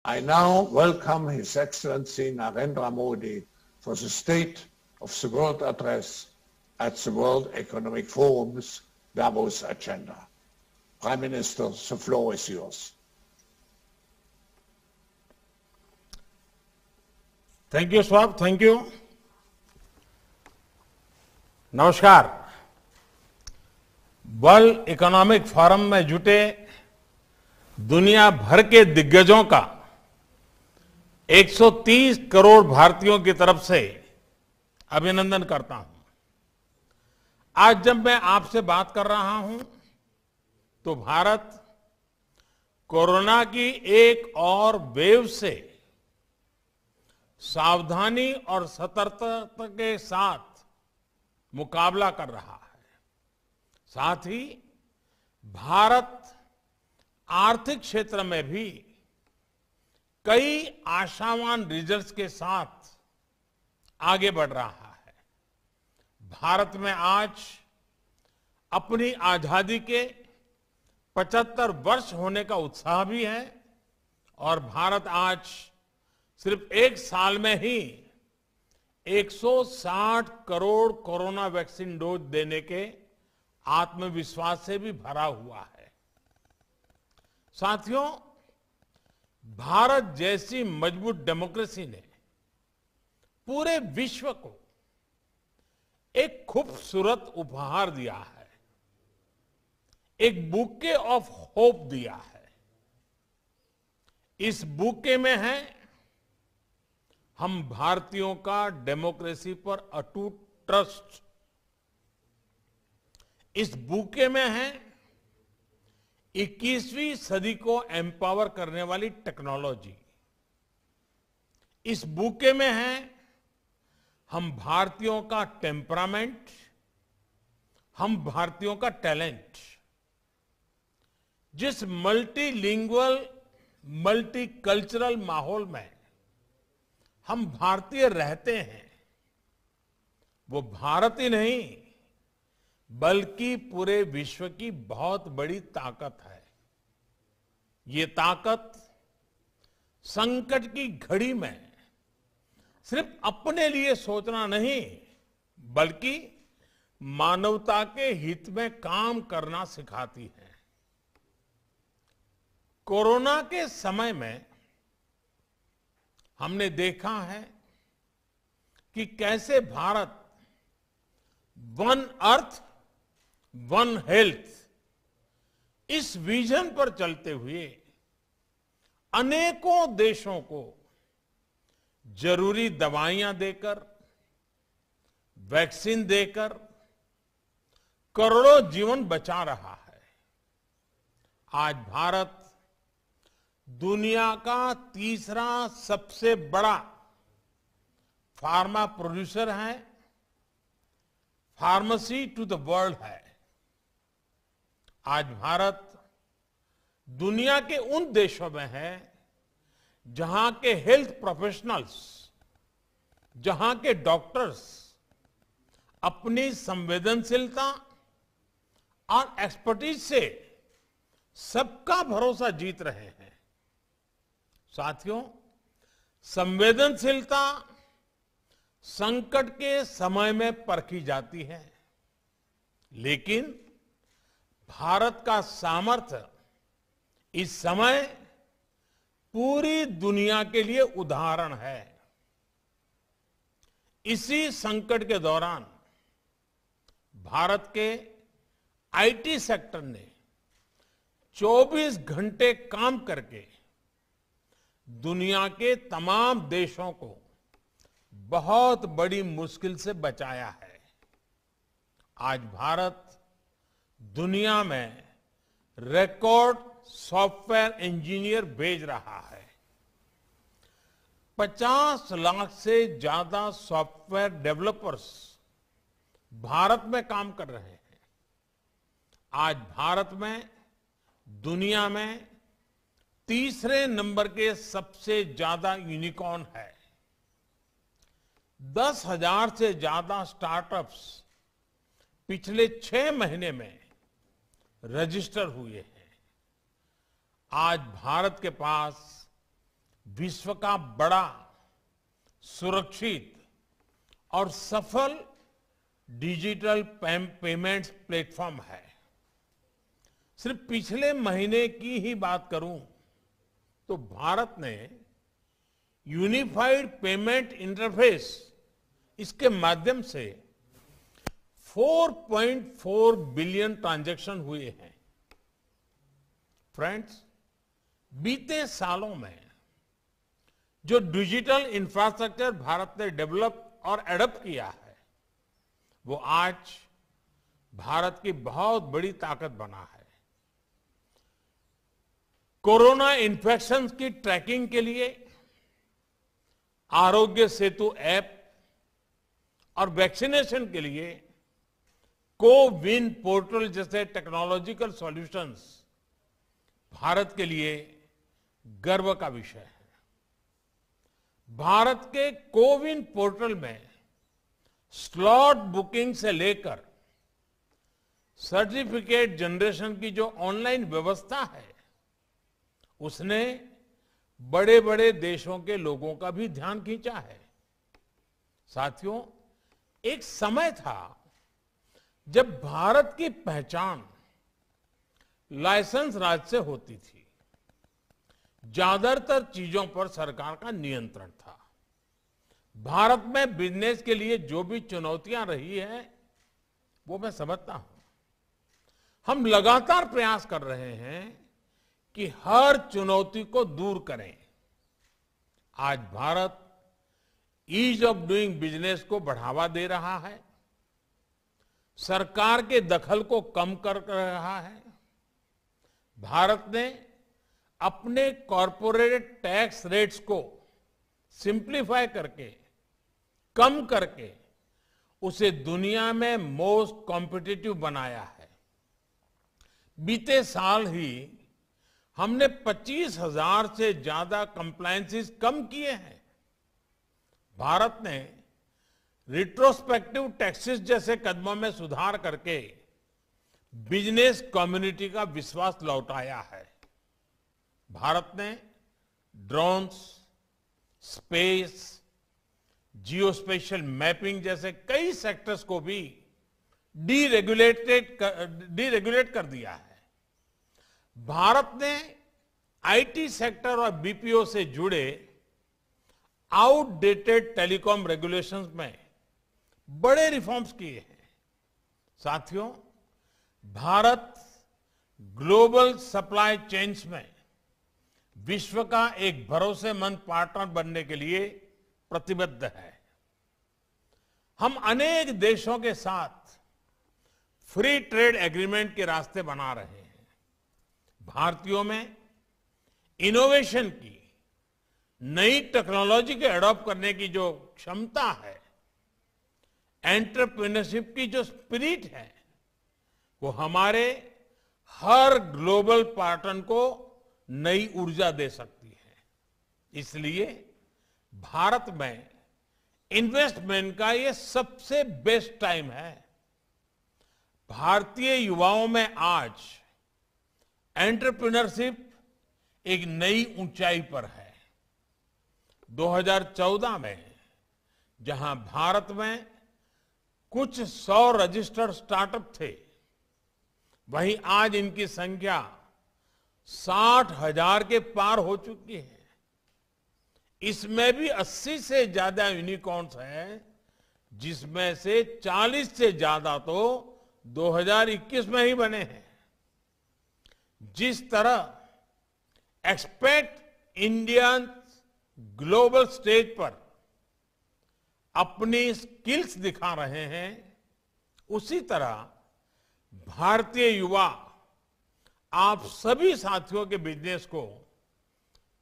I now welcome His Excellency Narendra Modi for the State of the World Address at the World Economic Forum's Davos agenda. Prime Minister, the floor is yours. Thank you swab, thank you. नमस्कार। World economic forum में जुटे दुनिया भर के दिग्गजों का 130 करोड़ भारतीयों की तरफ से अभिनंदन करता हूं। आज जब मैं आपसे बात कर रहा हूं तो भारत कोरोना की एक और वेव से सावधानी और सतर्कता के साथ मुकाबला कर रहा है। साथ ही भारत आर्थिक क्षेत्र में भी कई आशावान रिजल्ट्स के साथ आगे बढ़ रहा है। भारत में आज अपनी आजादी के 75 वर्ष होने का उत्साह भी है और भारत आज सिर्फ एक साल में ही 160 करोड़ कोरोना वैक्सीन डोज देने के आत्मविश्वास से भी भरा हुआ है। साथियों, भारत जैसी मजबूत डेमोक्रेसी ने पूरे विश्व को एक खूबसूरत उपहार दिया है, एक बुके ऑफ होप दिया है। इस बुके में है हम भारतीयों का डेमोक्रेसी पर अटूट ट्रस्ट। इस बुके में है 21वीं सदी को एम्पावर करने वाली टेक्नोलॉजी। इस बुके में है हम भारतीयों का टेम्परामेंट, हम भारतीयों का टैलेंट। जिस मल्टीलिंगुअल, मल्टीकल्चरल माहौल में हम भारतीय रहते हैं, वो भारत ही नहीं बल्कि पूरे विश्व की बहुत बड़ी ताकत है। ये ताकत संकट की घड़ी में सिर्फ अपने लिए सोचना नहीं बल्कि मानवता के हित में काम करना सिखाती है। कोरोना के समय में हमने देखा है कि कैसे Bharat one earth one health इस विजन पर चलते हुए अनेकों देशों को जरूरी दवाइयां देकर, वैक्सीन देकर करोड़ों जीवन बचा रहा है। आज भारत दुनिया का तीसरा सबसे बड़ा फार्मा प्रोड्यूसर है, फार्मेसी टू द वर्ल्ड है। आज भारत दुनिया के उन देशों में है जहां के हेल्थ प्रोफेशनल्स, जहां के डॉक्टर्स अपनी संवेदनशीलता और एक्सपर्टीज से सबका भरोसा जीत रहे हैं। साथियों, संवेदनशीलता संकट के समय में परखी जाती है, लेकिन भारत का सामर्थ्य इस समय पूरी दुनिया के लिए उदाहरण है। इसी संकट के दौरान भारत के आईटी सेक्टर ने 24 घंटे काम करके दुनिया के तमाम देशों को बहुत बड़ी मुश्किल से बचाया है। आज भारत दुनिया में रिकॉर्ड सॉफ्टवेयर इंजीनियर भेज रहा है। 50 लाख से ज्यादा सॉफ्टवेयर डेवलपर्स भारत में काम कर रहे हैं। आज भारत में दुनिया में तीसरे नंबर के सबसे ज्यादा यूनिकॉर्न है। 10,000 से ज्यादा स्टार्टअप्स पिछले 6 महीने में रजिस्टर हुए हैं। आज भारत के पास विश्व का बड़ा, सुरक्षित और सफल डिजिटल पेमेंट्स प्लेटफॉर्म है। सिर्फ पिछले महीने की ही बात करूं तो भारत ने यूनिफाइड पेमेंट इंटरफेस इसके माध्यम से 4.4 बिलियन ट्रांजैक्शन हुए हैं। फ्रेंड्स, बीते सालों में जो डिजिटल इंफ्रास्ट्रक्चर भारत ने डेवलप और एडॉप्ट किया है, वो आज भारत की बहुत बड़ी ताकत बना है। कोरोना इन्फेक्शन की ट्रैकिंग के लिए आरोग्य सेतु ऐप और वैक्सीनेशन के लिए कोविन पोर्टल जैसे टेक्नोलॉजिकल सॉल्यूशंस भारत के लिए गर्व का विषय है। भारत के कोविन पोर्टल में स्लॉट बुकिंग से लेकर सर्टिफिकेट जनरेशन की जो ऑनलाइन व्यवस्था है, उसने बड़े बड़े देशों के लोगों का भी ध्यान खींचा है। साथियों, एक समय था जब भारत की पहचान लाइसेंस राज से होती थी। ज्यादातर चीजों पर सरकार का नियंत्रण था। भारत में बिजनेस के लिए जो भी चुनौतियां रही है, वो मैं समझता हूं। हम लगातार प्रयास कर रहे हैं कि हर चुनौती को दूर करें। आज Bharat ease of doing business को बढ़ावा दे रहा है, सरकार के दखल को कम कर रहा है। भारत ने अपने कॉरपोरेट टैक्स रेट्स को सिंप्लीफाई करके, कम करके उसे दुनिया में मोस्ट कॉम्पिटिटिव बनाया है। बीते साल ही हमने 25,000 से ज्यादा कंप्लायंसेस कम किए हैं। भारत ने रिट्रोस्पेक्टिव टैक्सेस जैसे कदमों में सुधार करके बिजनेस कम्युनिटी का विश्वास लौटाया है। भारत ने ड्रोन्स, स्पेस, जियोस्पेशियल मैपिंग जैसे कई सेक्टर्स को भी डीरेगुलेट कर दिया है। भारत ने आईटी सेक्टर और बीपीओ से जुड़े आउटडेटेड टेलीकॉम रेगुलेशंस में बड़े रिफॉर्म्स किए हैं। साथियों, भारत ग्लोबल सप्लाई चेन्स में विश्व का एक भरोसेमंद पार्टनर बनने के लिए प्रतिबद्ध है। हम अनेक देशों के साथ फ्री ट्रेड एग्रीमेंट के रास्ते बना रहे हैं। भारतीयों में इनोवेशन की, नई टेक्नोलॉजी के अडॉप्ट करने की जो क्षमता है, एंटरप्रेन्योरशिप की जो स्पिरिट है, वो हमारे हर ग्लोबल पार्टनर को नई ऊर्जा दे सकती है। इसलिए भारत में इन्वेस्टमेंट का ये सबसे बेस्ट टाइम है। भारतीय युवाओं में आज एंटरप्रेन्योरशिप एक नई ऊंचाई पर है। 2014 में जहां भारत में कुछ 100 रजिस्टर्ड स्टार्टअप थे, वहीं आज इनकी संख्या 60,000 के पार हो चुकी है। इसमें भी 80 से ज्यादा यूनिकॉर्न्स हैं, जिसमें से 40 से ज्यादा तो 2021 में ही बने हैं। जिस तरह एक्सपेक्ट इंडियन ग्लोबल स्टेज पर अपनी स्किल्स दिखा रहे हैं, उसी तरह भारतीय युवा आप सभी साथियों के बिजनेस को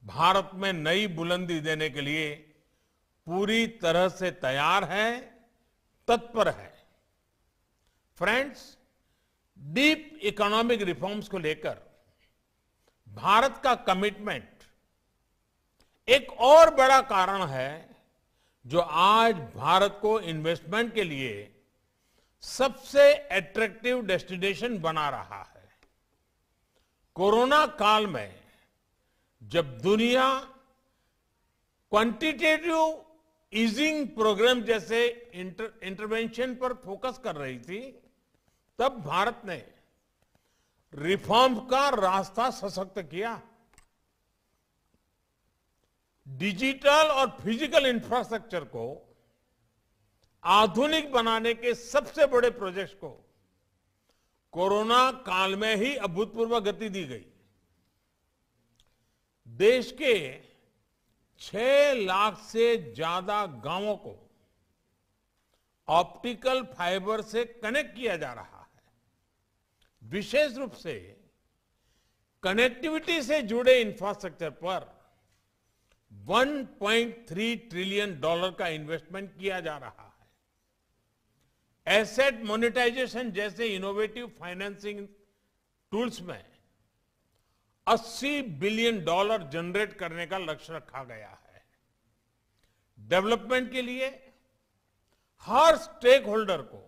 भारत में नई बुलंदी देने के लिए पूरी तरह से तैयार है, तत्पर है। फ्रेंड्स, डीप इकोनॉमिक रिफॉर्म्स को लेकर भारत का कमिटमेंट एक और बड़ा कारण है जो आज भारत को इन्वेस्टमेंट के लिए सबसे अट्रैक्टिव डेस्टिनेशन बना रहा है। कोरोना काल में जब दुनिया क्वांटिटेटिव ईजिंग प्रोग्राम जैसे इंटरवेंशन पर फोकस कर रही थी, तब भारत ने रिफॉर्म का रास्ता सशक्त किया। डिजिटल और फिजिकल इंफ्रास्ट्रक्चर को आधुनिक बनाने के सबसे बड़े प्रोजेक्ट्स को कोरोना काल में ही अभूतपूर्व गति दी गई। देश के 6 लाख से ज्यादा गांवों को ऑप्टिकल फाइबर से कनेक्ट किया जा रहा है। विशेष रूप से कनेक्टिविटी से जुड़े इंफ्रास्ट्रक्चर पर $1.3 ट्रिलियन का इन्वेस्टमेंट किया जा रहा है। एसेट मोनेटाइजेशन जैसे इनोवेटिव फाइनेंसिंग टूल्स में $80 बिलियन जनरेट करने का लक्ष्य रखा गया है। डेवलपमेंट के लिए हर स्टेक होल्डर को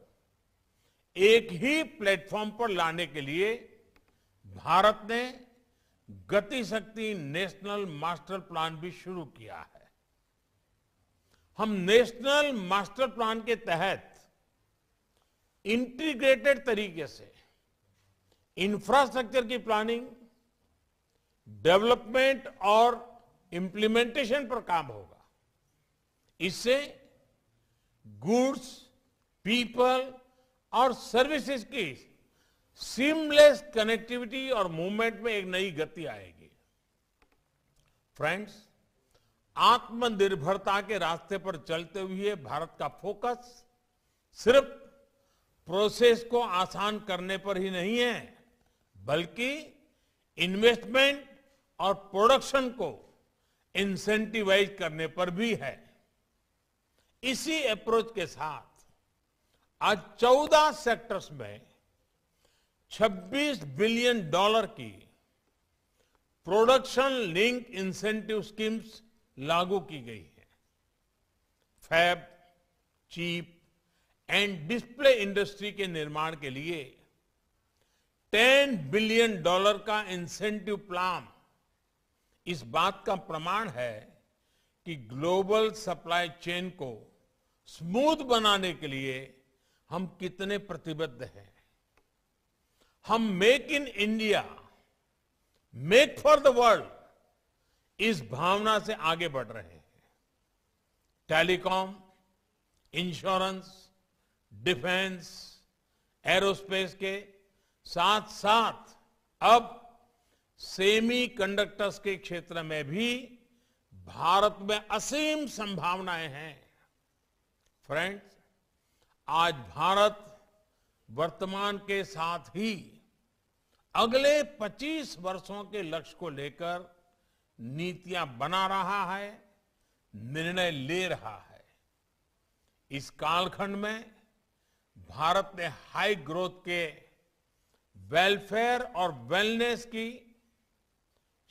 एक ही प्लेटफॉर्म पर लाने के लिए भारत ने गति शक्ति नेशनल मास्टर प्लान भी शुरू किया है। हम नेशनल मास्टर प्लान के तहत इंटीग्रेटेड तरीके से इंफ्रास्ट्रक्चर की प्लानिंग, डेवलपमेंट और इंप्लीमेंटेशन पर काम होगा। इससे गुड्स, पीपल और सर्विसेज की सीमलेस कनेक्टिविटी और मूवमेंट में एक नई गति आएगी। फ्रेंड्स, आत्मनिर्भरता के रास्ते पर चलते हुए भारत का फोकस सिर्फ प्रोसेस को आसान करने पर ही नहीं है, बल्कि इन्वेस्टमेंट और प्रोडक्शन को इंसेंटिवाइज करने पर भी है। इसी अप्रोच के साथ आज 14 सेक्टर्स में $26 बिलियन की प्रोडक्शन लिंक इंसेंटिव स्कीम्स लागू की गई है। Fab, chip and display industry के निर्माण के लिए $10 बिलियन का इंसेंटिव प्लान इस बात का प्रमाण है कि ग्लोबल सप्लाई चेन को स्मूथ बनाने के लिए हम कितने प्रतिबद्ध हैं। हम make in India, make for the world इस भावना से आगे बढ़ रहे हैं। टेलीकॉम, इंश्योरेंस, डिफेंस, एरोस्पेस के साथ साथ अब सेमी कंडक्टर्स के क्षेत्र में भी भारत में असीम संभावनाएं हैं। फ्रेंड्स, आज भारत वर्तमान के साथ ही अगले 25 वर्षों के लक्ष्य को लेकर नीतियां बना रहा है, निर्णय ले रहा है। इस कालखंड में भारत ने हाई ग्रोथ के वेलफेयर और वेलनेस की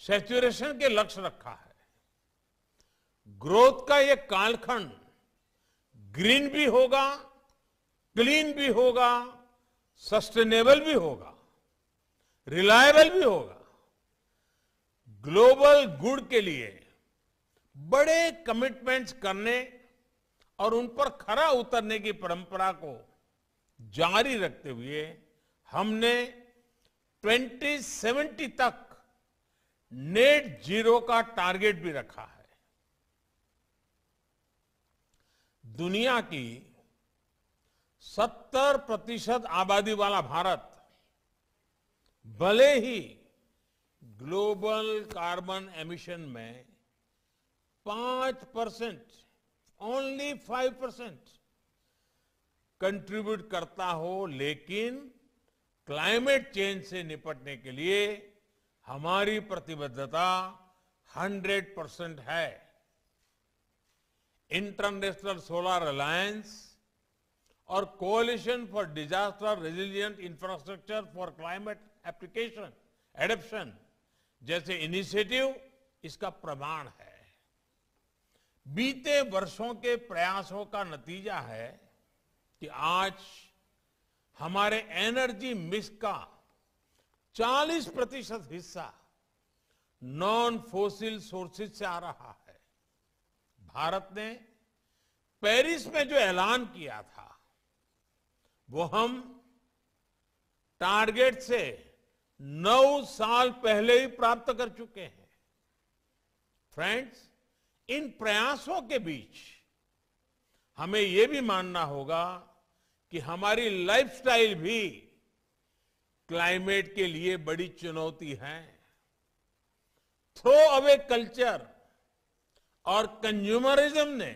सैचुरेशन के लक्ष्य रखा है। ग्रोथ का यह कालखंड ग्रीन भी होगा, क्लीन भी होगा, सस्टेनेबल भी होगा, रिलायबल भी होगा। ग्लोबल गुड के लिए बड़े कमिटमेंट्स करने और उन पर खरा उतरने की परंपरा को जारी रखते हुए हमने 2070 तक नेट जीरो का टारगेट भी रखा है। दुनिया की 70% आबादी वाला भारत भले ही ग्लोबल कार्बन एमिशन में 5%, ओनली 5% कंट्रीब्यूट करता हो, लेकिन क्लाइमेट चेंज से निपटने के लिए हमारी प्रतिबद्धता 100% है। इंटरनेशनल सोलर अलायंस और कोalition for disaster resilient infrastructure for climate application adaption जैसे इनिशिएटिव इसका प्रमाण है। बीते वर्षों के प्रयासों का नतीजा है कि आज हमारे एनर्जी मिक्स का 40% हिस्सा नॉन फोसिल सोर्सेज से आ रहा है। भारत ने पेरिस में जो ऐलान किया था वो हम टारगेट से 9 साल पहले ही प्राप्त कर चुके हैं। फ्रेंड्स, इन प्रयासों के बीच हमें यह भी मानना होगा कि हमारी लाइफस्टाइल भी क्लाइमेट के लिए बड़ी चुनौती है। थ्रो अवे कल्चर और कंज्यूमरिज्म ने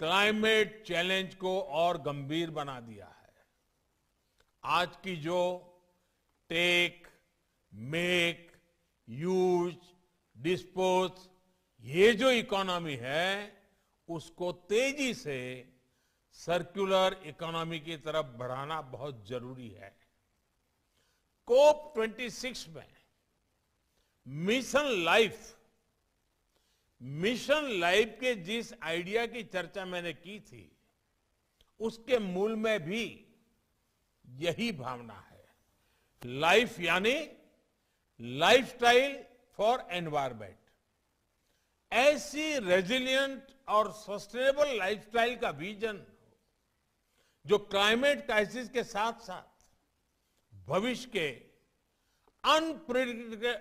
क्लाइमेट चैलेंज को और गंभीर बना दिया है। आज की जो टेक, मेक, यूज, डिस्पोज ये जो इकोनॉमी है उसको तेजी से सर्कुलर इकोनॉमी की तरफ बढ़ाना बहुत जरूरी है। COP26 में मिशन लाइफ के जिस आइडिया की चर्चा मैंने की थी उसके मूल में भी यही भावना है। लाइफ यानी लाइफस्टाइल फॉर एनवायरमेंट। ऐसी रेजिलिएंट और सस्टेनेबल लाइफस्टाइल का विजन जो क्लाइमेट क्राइसिस के साथ साथ भविष्य के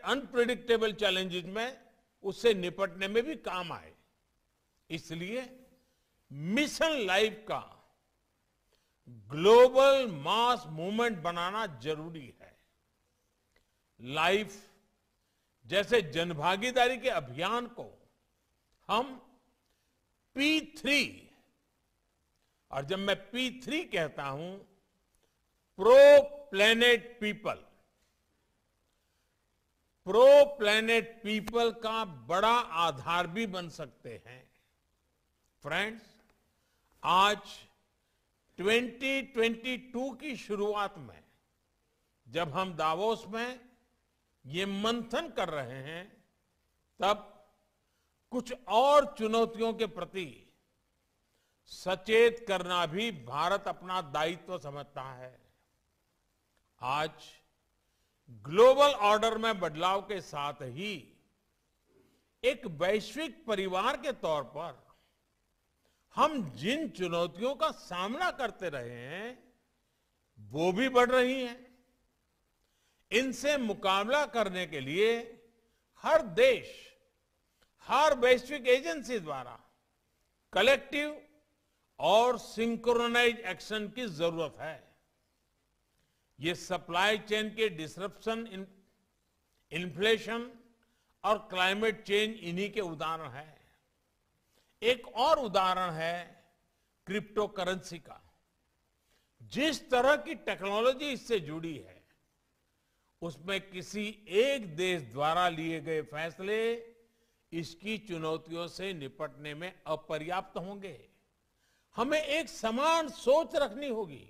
अनप्रेडिक्टेबल चैलेंजेस में उससे निपटने में भी काम आए। इसलिए मिशन लाइफ का ग्लोबल मास मूवमेंट बनाना जरूरी है। लाइफ जैसे जनभागीदारी के अभियान को हम P3, और जब मैं P3 कहता हूं प्रो प्लेनेट पीपल का बड़ा आधार भी बन सकते हैं। फ्रेंड्स, आज 2022 की शुरुआत में जब हम दावोस में ये मंथन कर रहे हैं तब कुछ और चुनौतियों के प्रति सचेत करना भी भारत अपना दायित्व समझता है। आज ग्लोबल ऑर्डर में बदलाव के साथ ही एक वैश्विक परिवार के तौर पर हम जिन चुनौतियों का सामना करते रहे हैं वो भी बढ़ रही हैं। इनसे मुकाबला करने के लिए हर देश, हर वैश्विक एजेंसी द्वारा कलेक्टिव और सिंक्रोनाइज एक्शन की जरूरत है। ये सप्लाई चेन के डिसरप्शन, इन्फ्लेशन और क्लाइमेट चेंज इन्हीं के उदाहरण है। एक और उदाहरण है क्रिप्टो करेंसी का। जिस तरह की टेक्नोलॉजी इससे जुड़ी है उसमें किसी एक देश द्वारा लिए गए फैसले इसकी चुनौतियों से निपटने में अपर्याप्त होंगे। हमें एक समान सोच रखनी होगी।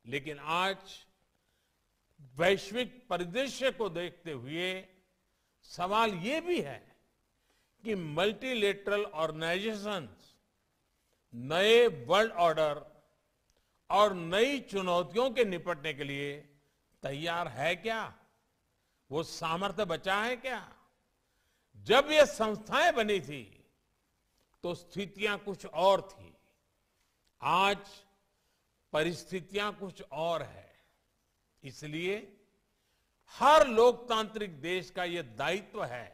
लेकिन आज वैश्विक परिदृश्य को देखते हुए सवाल ये भी है कि मल्टीलेटरल ऑर्गेनाइजेशंस नए वर्ल्ड ऑर्डर और नई चुनौतियों के निपटने के लिए तैयार है क्या? वो सामर्थ्य बचा है क्या? जब ये संस्थाएं बनी थी तो स्थितियां कुछ और थी। आज परिस्थितियां कुछ और है। इसलिए हर लोकतांत्रिक देश का यह दायित्व है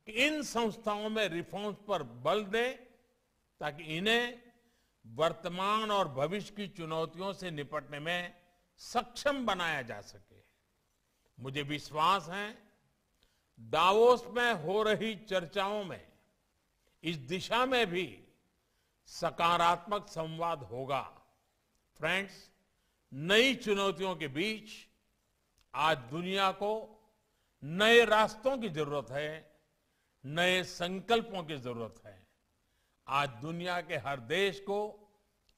कि इन संस्थाओं में रिफॉर्म्स पर बल दे ताकि इन्हें वर्तमान और भविष्य की चुनौतियों से निपटने में सक्षम बनाया जा सके। मुझे विश्वास है दावोस में हो रही चर्चाओं में इस दिशा में भी सकारात्मक संवाद होगा। फ्रेंड्स, नई चुनौतियों के बीच आज दुनिया को नए रास्तों की जरूरत है, नए संकल्पों की जरूरत है। आज दुनिया के हर देश को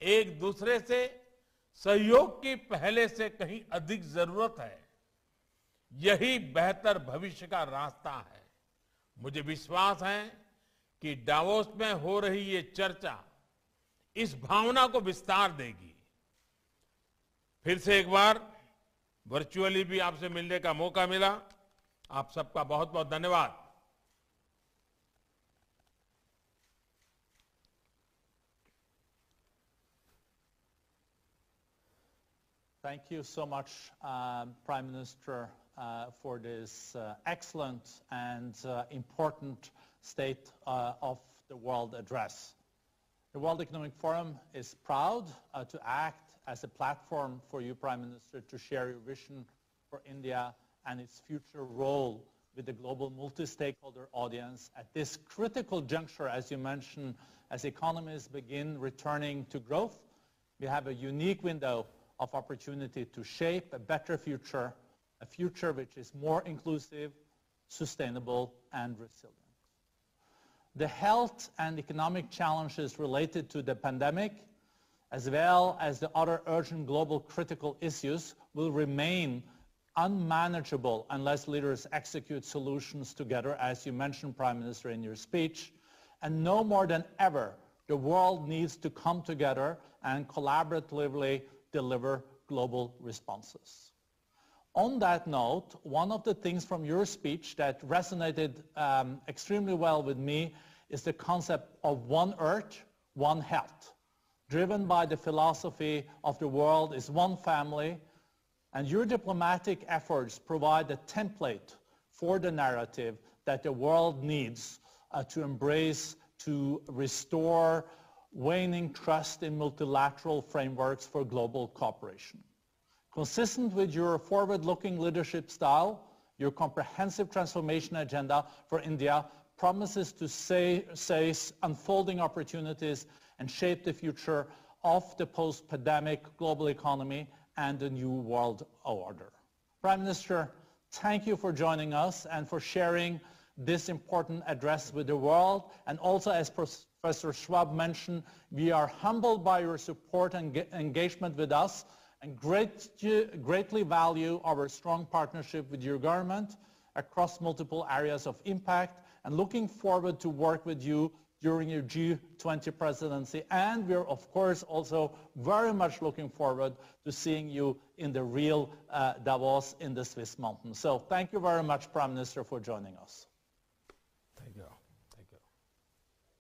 एक दूसरे से सहयोग की पहले से कहीं अधिक जरूरत है। यही बेहतर भविष्य का रास्ता है। मुझे विश्वास है कि डावोस में हो रही ये चर्चा इस भावना को विस्तार देगी। फिर से एक बार वर्चुअली भी आपसे मिलने का मौका मिला। आप सबका बहुत बहुत धन्यवाद। Thank you so much, Prime Minister, for this excellent and important State of the World address. The World Economic Forum is proud to act as a platform for you, Prime Minister, to share your vision for India and its future role with the global multi-stakeholder audience at this critical juncture, as you mentioned, as economies begin returning to growth. We have a unique window of opportunity to shape a better future, a future which is more inclusive, sustainable, and resilient. The health and economic challenges related to the pandemic, as well as the other urgent global critical issues, will remain unmanageable unless leaders execute solutions together, as you mentioned, Prime Minister, in your speech. And no more than ever, the world needs to come together and collaboratively deliver global responses. On that note, one of the things from your speech that resonated extremely well with me is the concept of one Earth, one health. Driven by the philosophy of the world is one family, and your diplomatic efforts provide a template for the narrative that the world needs to embrace, to restore waning trust in multilateral frameworks for global cooperation. Consistent with your forward-looking leadership style, your comprehensive transformation agenda for India promises to seize unfolding opportunities and shape the future of the post-pandemic global economy and the new world order. Prime Minister, thank you for joining us and for sharing this important address with the world. And also, as Professor Schwab mentioned, we are humbled by your support and engagement with us and greatly value our strong partnership with your government across multiple areas of impact, and looking forward to work with you during your G20 presidency. And we're, of course, also very much looking forward to seeing you in the real Davos in the Swiss mountains. So thank you very much, Prime Minister, for joining us.